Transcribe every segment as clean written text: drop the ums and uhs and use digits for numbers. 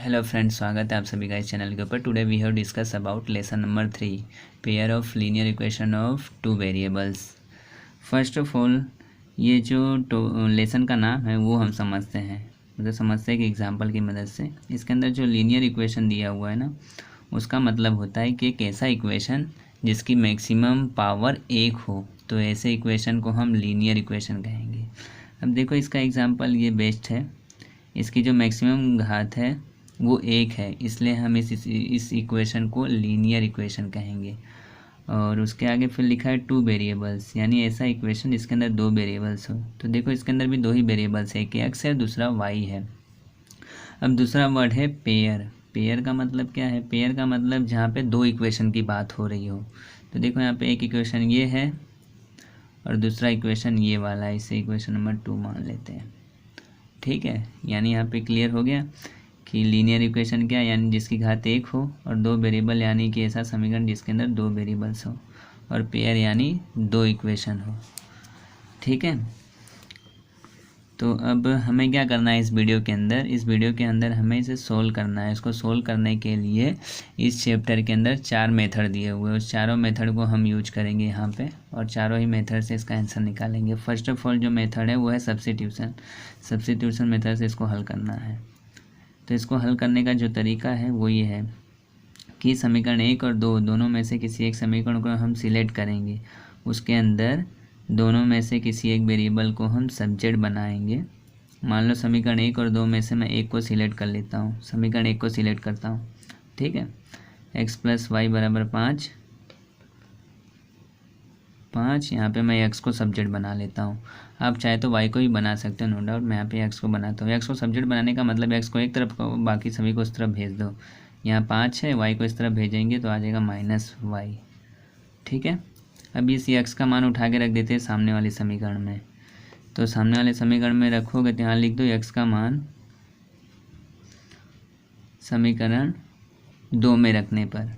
Hello friends, स्वागत है आप सभी का इस चैनल के ऊपर। Today we have discuss about lesson number 3, pair of linear equation of two variables. First of all, ये जो लेसन का नाम है वो हम समझते हैं, मतलब समझते हैं कि एग्जांपल की मदद से। इसके अंदर जो लीनियर इक्वेशन दिया हुआ है ना, उसका मतलब होता है कि एक ऐसा इक्वेशन जिसकी मैक्सिमम पावर 1 हो, तो ऐसे इक्वेशन को हम लीनियर इक्वेशन कहेंगे। अब देखो, इसका एग्जाम्पल ये बेस्ट है। इसकी जो मैक्सिमम घात है वो 1 है, इसलिए हम इस इक्वेशन को लीनियर इक्वेशन कहेंगे। और उसके आगे फिर लिखा है टू वेरिएबल्स, यानी ऐसा इक्वेशन जिसके अंदर दो वेरिएबल्स हो। तो देखो, इसके अंदर भी दो ही वेरिएबल्स है, एक एक्स है दूसरा वाई है। अब दूसरा वर्ड है पेयर। पेयर का मतलब क्या है? पेयर का मतलब जहाँ पे दो इक्वेशन की बात हो रही हो। तो देखो, यहाँ पे एक इक्वेशन ये है और दूसरा इक्वेशन ये वाला है, इसे इक्वेशन नंबर 2 मान लेते हैं। ठीक है, यानी यहाँ पे क्लियर हो गया कि लीनियर इक्वेशन क्या है, यानी जिसकी घात 1 हो और दो वेरिएबल, यानी कि ऐसा समीकरण जिसके अंदर दो वेरिएबल्स हो। और पेयर यानी दो इक्वेशन हो। ठीक है, तो अब हमें क्या करना है इस वीडियो के अंदर? इस वीडियो के अंदर हमें इसे सोल्व करना है। इसको सोल्व करने के लिए इस चैप्टर के अंदर 4 मेथड दिए हुए हैं, उस चारों मेथड को हम यूज करेंगे यहाँ पे, और चारों ही मेथड से इसका आंसर निकालेंगे। फर्स्ट ऑफ ऑल जो मेथड है वो है सब्स्टिट्यूशन। सब्स्टिट्यूशन मेथड से इसको हल करना है। तो इसको हल करने का जो तरीका है वो ये है कि समीकरण 1 और 2 दोनों में से किसी एक समीकरण को हम सिलेक्ट करेंगे। उसके अंदर दोनों में से किसी एक वेरिएबल को हम सब्जेक्ट बनाएंगे। मान लो समीकरण 1 और 2 में से मैं एक को सिलेक्ट कर लेता हूँ। समीकरण 1 को सिलेक्ट करता हूँ, ठीक है। x + y = 5। यहाँ पे मैं x को सब्जेक्ट बना लेता हूँ। आप चाहे तो y को भी बना सकते हो, नो डाउट। मैं यहाँ पे x को बनाता हूँ। x को सब्जेक्ट बनाने का मतलब x को एक तरफ को, बाकी सभी को उस तरफ भेज दो। यहाँ 5 है, y को इस तरफ भेजेंगे तो आ जाएगा -y। ठीक है, अब इस x का मान उठा के रख देते हैं सामने वाले समीकरण में। तो सामने वाले समीकरण में रखोगे तो यहाँ लिख दो x का मान समीकरण 2 में रखने पर,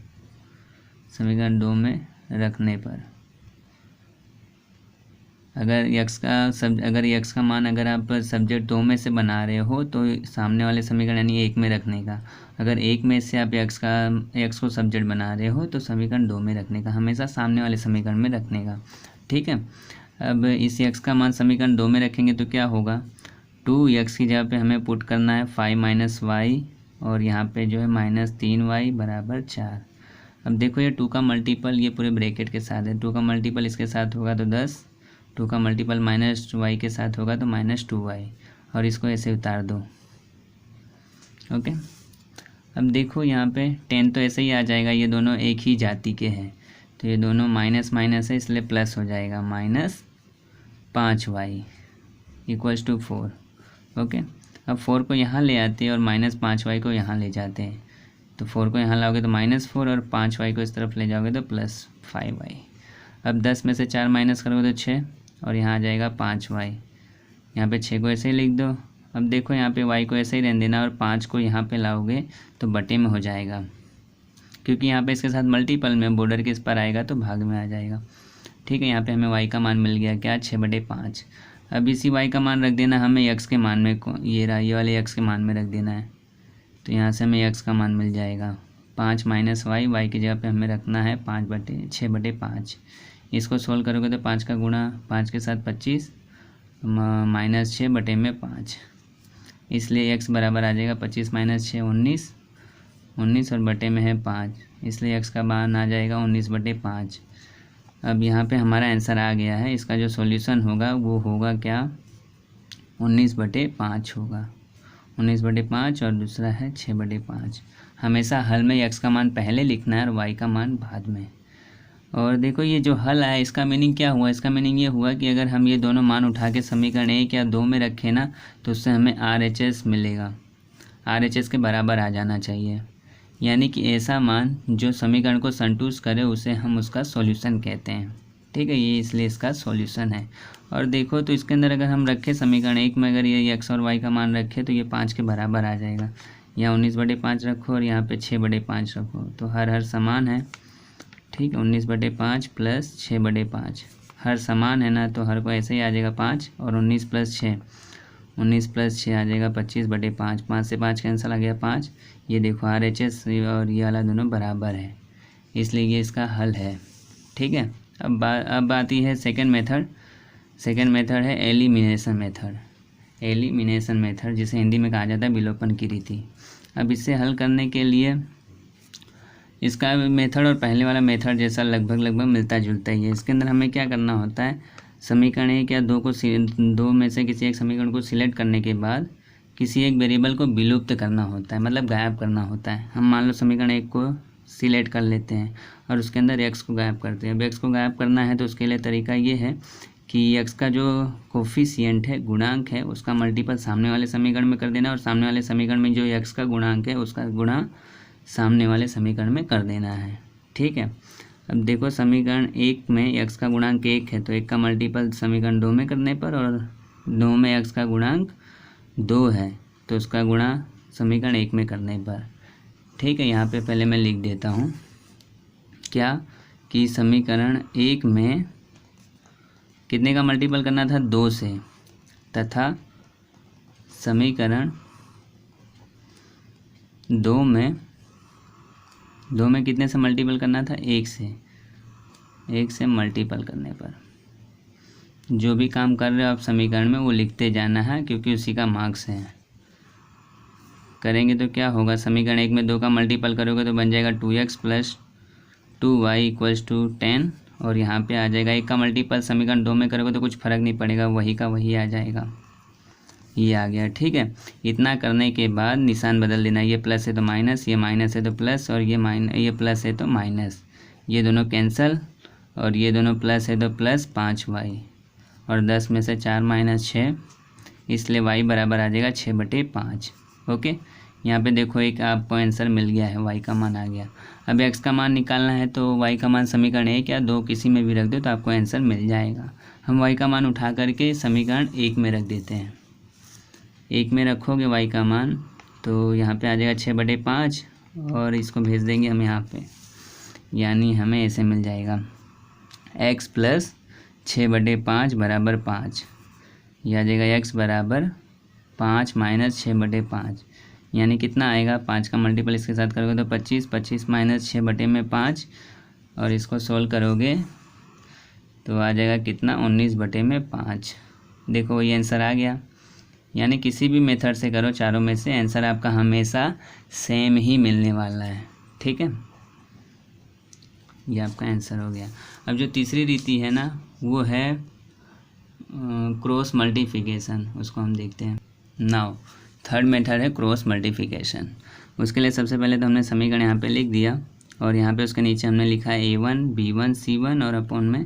समीकरण 2 में रखने पर अगर x का मान अगर आप सब्जेक्ट 2 में से बना रहे हो तो सामने वाले समीकरण यानी 1 में रखने का। अगर 1 में से आप x को सब्जेक्ट बना रहे हो तो समीकरण 2 में रखने का, हमेशा सामने वाले समीकरण में रखने का। ठीक है, अब इस x का मान समीकरण 2 में रखेंगे तो क्या होगा? 2x की जगह पे हमें पुट करना है 5 - y, और यहाँ पे जो है -3y = 4। अब देखो, ये 2 का मल्टीपल ये पूरे ब्रैकेट के साथ है। 2 का मल्टीपल इसके साथ होगा तो 10, 2 का मल्टीपल -y के साथ होगा तो -2y, और इसको ऐसे उतार दो। ओके, अब देखो यहाँ पे 10 तो ऐसे ही आ जाएगा, ये दोनों एक ही जाति के हैं तो ये दोनों माइनस माइनस है, इसलिए प्लस हो जाएगा। -5y = 4। ओके, अब 4 को यहाँ ले आते हैं और -5y को यहाँ ले जाते हैं। तो 4 को यहाँ लाओगे तो -4, और 5y को इस तरफ ले जाओगे तो +5y। अब 10 में से 4 माइनस करोगे तो 6, और यहाँ आ जाएगा 5y। यहाँ पे 6 को ऐसे ही लिख दो। अब देखो, यहाँ पे y को ऐसे ही रहने देना, और 5 को यहाँ पे लाओगे तो बटे में हो जाएगा, क्योंकि यहाँ पे इसके साथ मल्टीपल में बॉर्डर के इस पर आएगा तो भाग में आ जाएगा। ठीक है, यहाँ पे हमें y का मान मिल गया, क्या? 6/5। अब इसी y का मान रख देना हमें x के मान में, ये रहा, ये वाले x के मान में रख देना है। तो यहाँ से हमें x का मान मिल जाएगा 5 - y की जगह पे हमें रखना है 6/5। इसको सोल्व करोगे तो 5 का गुणा 5 के साथ 25 -6/5, इसलिए x बराबर आ जाएगा 25 - 6 19 और बटे में है 5, इसलिए x का मान आ जाएगा 19/5। अब यहाँ पे हमारा आंसर आ गया है। इसका जो सॉल्यूशन होगा वो होगा क्या? 19/5 होगा। 19/5 और दूसरा है 6/5। हमेशा हल में x का मान पहले लिखना है और y का मान बाद में। और देखो, ये जो हल है इसका मीनिंग क्या हुआ? इसका मीनिंग ये हुआ कि अगर हम ये दोनों मान उठा के समीकरण 1 या 2 में रखें ना, तो उससे हमें RHS मिलेगा। RHS के बराबर आ जाना चाहिए, यानी कि ऐसा मान जो समीकरण को संतुष्ट करे उसे हम उसका सॉल्यूशन कहते हैं। ठीक है, ये इसलिए इसका सॉल्यूशन है। और देखो, तो इसके अंदर अगर हम रखें समीकरण 1 में अगर ये x और y का मान रखें तो ये 5 के बराबर आ जाएगा। यहाँ 19/5 रखो और यहाँ पे 6/5 रखो, तो हर समान है। ठीक है, 19/5 + 6/5 हर समान है ना, तो हर को ऐसे ही आ जाएगा 5, और 19 + 6 19 + 6 आ जाएगा 25/5। 5 से 5 कैंसिल आ गया 5। ये देखो RHS और ये वाला दोनों बराबर है, इसलिए ये इसका हल है। ठीक है, अब आती है सेकंड मेथड। सेकंड मेथड है एलिमिनेशन मेथड। एलिमिनेशन मेथड जिसे हिंदी में कहा जाता है विलोपन की रीति। अब इसे हल करने के लिए इसका मेथड और पहले वाला मेथड जैसा लगभग मिलता जुलता ही है। इसके अंदर हमें क्या करना होता है, समीकरण 1 या 2 को दो में से किसी एक समीकरण को सिलेक्ट करने के बाद किसी एक वेरिएबल को विलुप्त करना होता है, मतलब गायब करना होता है। हम मान लो समीकरण 1 को सिलेक्ट कर लेते हैं और उसके अंदर x को गायब करते हैं। अब x को गायब करना है तो उसके लिए तरीका ये है कि x का जो कोफिशिएंट है, गुणांक है, उसका मल्टीपल सामने वाले समीकरण में कर देना और सामने वाले समीकरण में जो x का गुणांक है उसका गुणा सामने वाले समीकरण में कर देना है। ठीक है, अब देखो समीकरण 1 में x का गुणांक 1 है तो 1 का मल्टीपल समीकरण 2 में करने पर, और 2 में x का गुणांक 2 है तो उसका गुणा समीकरण 1 में करने पर। ठीक है, यहाँ पे पहले मैं लिख देता हूँ क्या कि समीकरण 1 में कितने का मल्टीपल करना था, 2 से, तथा समीकरण 2 में कितने से मल्टीपल करना था, 1 से। 1 से मल्टीपल करने पर जो भी काम कर रहे हो आप समीकरण में वो लिखते जाना है, क्योंकि उसी का मार्क्स है। करेंगे तो क्या होगा, समीकरण 1 में 2 का मल्टीपल करोगे तो बन जाएगा 2x + 2y = 10, और यहाँ पे आ जाएगा 1 का मल्टीपल समीकरण 2 में करोगे तो कुछ फ़र्क नहीं पड़ेगा, वही का वही आ जाएगा। ये आ गया। ठीक है, इतना करने के बाद निशान बदल देना, ये प्लस है तो माइनस, ये माइनस है तो प्लस, और ये प्लस है तो माइनस, ये दोनों कैंसल, और ये दोनों प्लस है तो प्लस 5y, और 10 में से 4 - 6, इसलिए y बराबर आ जाएगा 6/5। ओके, यहाँ पे देखो एक आपको आंसर मिल गया है, y का मान आ गया। अब x का मान निकालना है तो y का मान समीकरण 1 या 2 किसी में भी रख दो तो आपको आंसर मिल जाएगा। हम y का मान उठा करके समीकरण 1 में रख देते हैं। 1 में रखोगे y का मान तो यहाँ पे आ जाएगा 6/5, और इसको भेज देंगे हम यहाँ पे, यानी हमें ऐसे मिल जाएगा x + 6/5 = 5। यह आ जाएगा x बराबर 5 - 6/5, यानी कितना आएगा, 5 का मल्टीपल इसके साथ करोगे तो 25, 25 - 6/5, और इसको सोल्व करोगे तो आ जाएगा कितना, 19/5। देखो ये आंसर आ गया। यानी किसी भी मेथड से करो, चारों में से आंसर आपका हमेशा सेम ही मिलने वाला है। ठीक है, ये आपका आंसर हो गया। अब जो तीसरी रीति है ना वो है क्रॉस मल्टीप्लिकेशन, उसको हम देखते हैं। नाउ थर्ड मेथड है क्रॉस मल्टीप्लिकेशन। उसके लिए सबसे पहले तो हमने समीकरण यहाँ पे लिख दिया, और यहाँ पे उसके नीचे हमने लिखा है A1 B1 C1 और अपॉन में,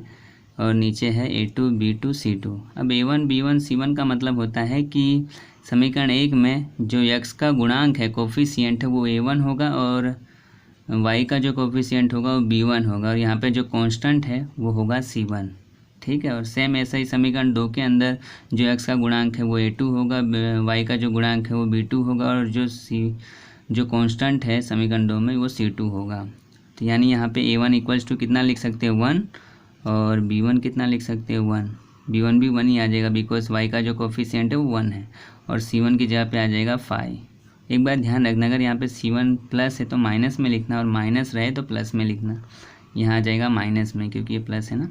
और नीचे है A2 B2 C2। अब A1 B1 C1 का मतलब होता है कि समीकरण 1 में जो x का गुणांक है, कोफिशिएंट है, वो A1 होगा, और y का जो कोफिशिएंट होगा वो B1 होगा, और यहाँ पे जो कांस्टेंट है वो होगा C1। ठीक है, और सेम ऐसा ही समीकरण 2 के अंदर जो x का गुणांक है वो A2 होगा, y का जो गुणांक है वो B2 होगा, और जो कांस्टेंट है समीकरण 2 में वो C2 होगा। तो यानी यहाँ पे A1 = कितना लिख सकते हैं, 1, और B1 कितना लिख सकते हैं, 1। B1 भी 1 ही आ जाएगा, बिकॉज y का जो कोफिशिएंट है वो 1 है, और C1 की जगह पे आ जाएगा 5। एक बात ध्यान रखना, अगर यहाँ पे C1 प्लस है तो माइनस में लिखना, और माइनस रहे तो प्लस में लिखना। यहाँ आ जाएगा माइनस में, क्योंकि ये प्लस है ना।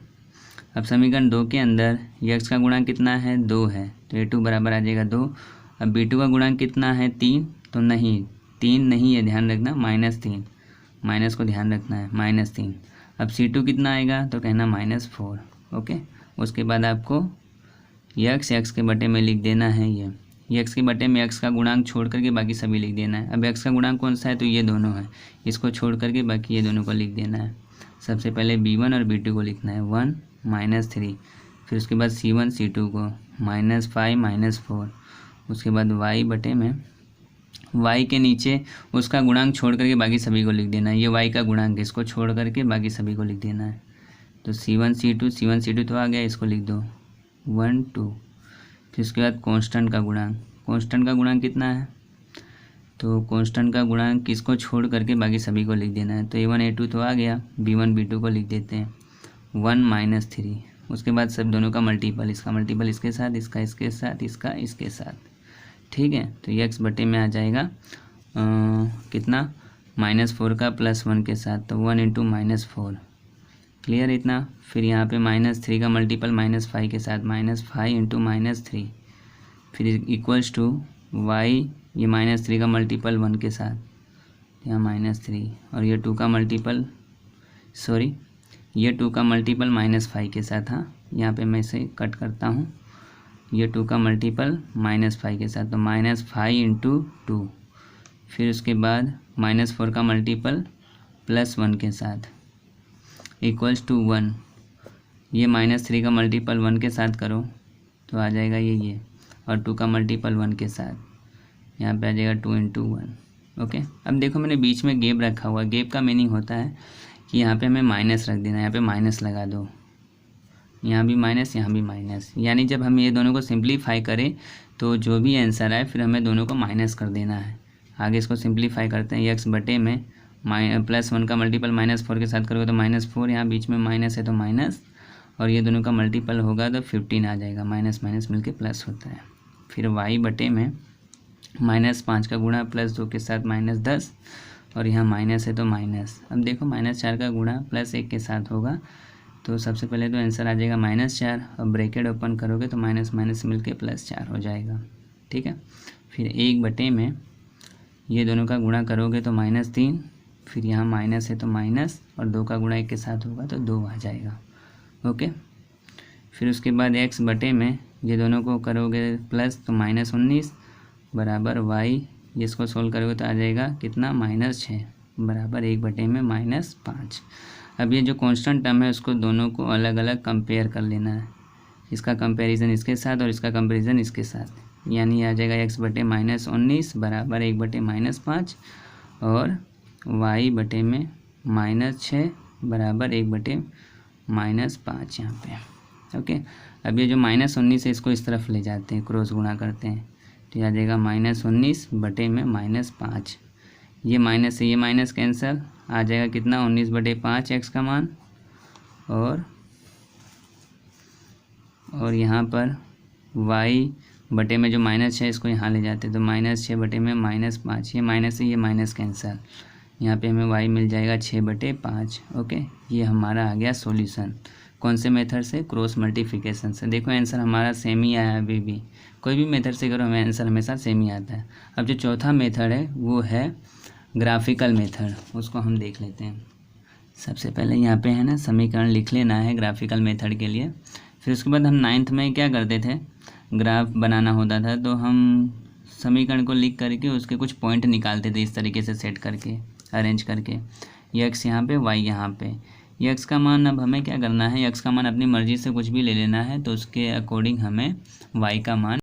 अब समीकरण 2 के अंदर x का गुणांक कितना है, 2 है, तो A2 बराबर आ जाएगा 2। अब B2 का गुणांक कितना है, 3, तो नहीं 3 नहीं है, ध्यान रखना, -3, माइनस को ध्यान रखना है, -3। अब C2 कितना आएगा, तो कहना -4। ओके, उसके बाद आपको x के बटे में लिख देना है, ये x के बटे में x का गुणांक छोड़ करके बाकी सभी लिख देना है। अब x का गुणांक कौन सा है, तो ये दोनों है, इसको छोड़ करके बाकी ये दोनों को लिख देना है। सबसे पहले B1 और B2 को लिखना है, 1 -3, फिर उसके बाद C1 C2 को -5 -4, उसके बाद y बटे में y के नीचे उसका गुणांक छोड़ करके बाकी सभी को लिख देना है। ये y का गुणांक है, इसको छोड़ करके बाकी सभी को लिख देना है। तो C1 C2 तो आ गया, इसको लिख दो 1 2। फिर उसके बाद कांस्टेंट का गुणांक कितना है, तो कांस्टेंट का गुणांक किसको छोड़ करके बाकी सभी को लिख देना है। तो A1 A2 तो आ गया, B1 B2 को लिख देते हैं 1 -3, उसके बाद सब दोनों का मल्टीपल, इसका मल्टीपल इसके साथ, इसका इसके साथ, इसका इसके साथ, ठीक है। तो ये x बटे में आ जाएगा कितना, -4 का +1 के साथ, तो 1 × -4, क्लियर इतना। फिर यहाँ पे -3 का मल्टीपल -5 के साथ, -5 × -3, फिर इक्वल्स टू y, ये -3 का मल्टीपल 1 के साथ, यहाँ -3, और ये 2 का मल्टीपल, सॉरी ये 2 का मल्टीपल -5 के साथ, हाँ यहाँ पे मैं इसे कट करता हूँ, ये 2 का मल्टीपल -5 के साथ, तो -5 × 2, फिर उसके बाद -4 का मल्टीपल +1 के साथ, इक्वल्स टू 1, ये -3 का मल्टीपल 1 के साथ करो तो आ जाएगा ये, और 2 का मल्टीपल 1 के साथ, यहाँ पे आ जाएगा 2 × 1, ओके। अब देखो मैंने बीच में गैप रखा हुआ, गैप का मीनिंग होता है कि यहाँ पे हमें माइनस रख देना, यहाँ पे माइनस लगा दो, यहाँ भी माइनस, यहाँ भी माइनस, यानी जब हम ये दोनों को सिंप्लीफाई करें तो जो भी आंसर आए फिर हमें दोनों को माइनस कर देना है। आगे इसको सिंप्लीफाई करते हैं, x बटे में +1 का मल्टीपल -4 के साथ करोगे तो -4, यहाँ बीच में माइनस है तो माइनस, और ये दोनों का मल्टीपल होगा तो 15 आ जाएगा, माइनस माइनस मिलके प्लस होता है। फिर y बटे में -5 का गुणा +2 के साथ -10, और यहाँ माइनस है तो माइनस। अब देखो -4 का गुणा +1 के साथ होगा, तो सबसे पहले तो आंसर आ जाएगा -4, और ब्रैकेट ओपन करोगे तो माइनस माइनस मिलके +4 हो जाएगा, ठीक है। फिर 1 बटे में ये दोनों का गुणा करोगे तो -3, फिर यहाँ माइनस है तो माइनस, और 2 का गुणा 1 के साथ होगा तो 2 आ जाएगा, ओके। फिर उसके बाद x बटे में ये दोनों को करोगे प्लस तो -19 बराबर y, जिसको सोल्व करोगे तो आ जाएगा कितना, -6 बराबर 1 बटे में -5। अब ये जो कांस्टेंट टर्म है उसको दोनों को अलग अलग कंपेयर कर लेना है, इसका कंपैरिजन इसके साथ और इसका कंपैरिजन इसके साथ, यानी आ जाएगा x बटे -19 बराबर 1 बटे -5, और y बटे में -6 बराबर 1 बटे -5 यहाँ पे, ओके। अब ये जो -19 है इसको इस तरफ ले जाते हैं, क्रॉस गुणा करते हैं, तो आ जाएगा -19 बटे में -5, ये माइनस से ये माइनस कैंसिल, आ जाएगा कितना, 19 बटे 5 x का मान, और यहाँ पर y बटे में जो -6 है इसको यहाँ ले जाते हैं, तो -6 बटे में -5, ये माइनस से ये माइनस कैंसिल, यहाँ पे हमें y मिल जाएगा 6 बटे 5, ओके। ये हमारा आ गया सॉल्यूशन, कौन से मेथड से, क्रॉस मल्टीप्लिकेशन से। देखो आंसर हमारा सेम ही आया, अभी भी कोई भी मेथड से करो हमें आंसर हमेशा सेम ही आता है। अब जो चौथा मेथड है वो है ग्राफिकल मेथड, उसको हम देख लेते हैं। सबसे पहले यहाँ पे है ना समीकरण लिख लेना है ग्राफिकल मेथड के लिए। फिर उसके बाद हम 9th में क्या करते थे, ग्राफ बनाना होता था तो हम समीकरण को लिख करके उसके कुछ पॉइंट निकालते थे, इस तरीके से सेट करके, अरेंज करके, ये x यहाँ पे, y यहाँ पे। ये x का मान अब हमें क्या करना है, x का मान अपनी मर्ज़ी से कुछ भी ले लेना है, तो उसके अकॉर्डिंग हमें y का मान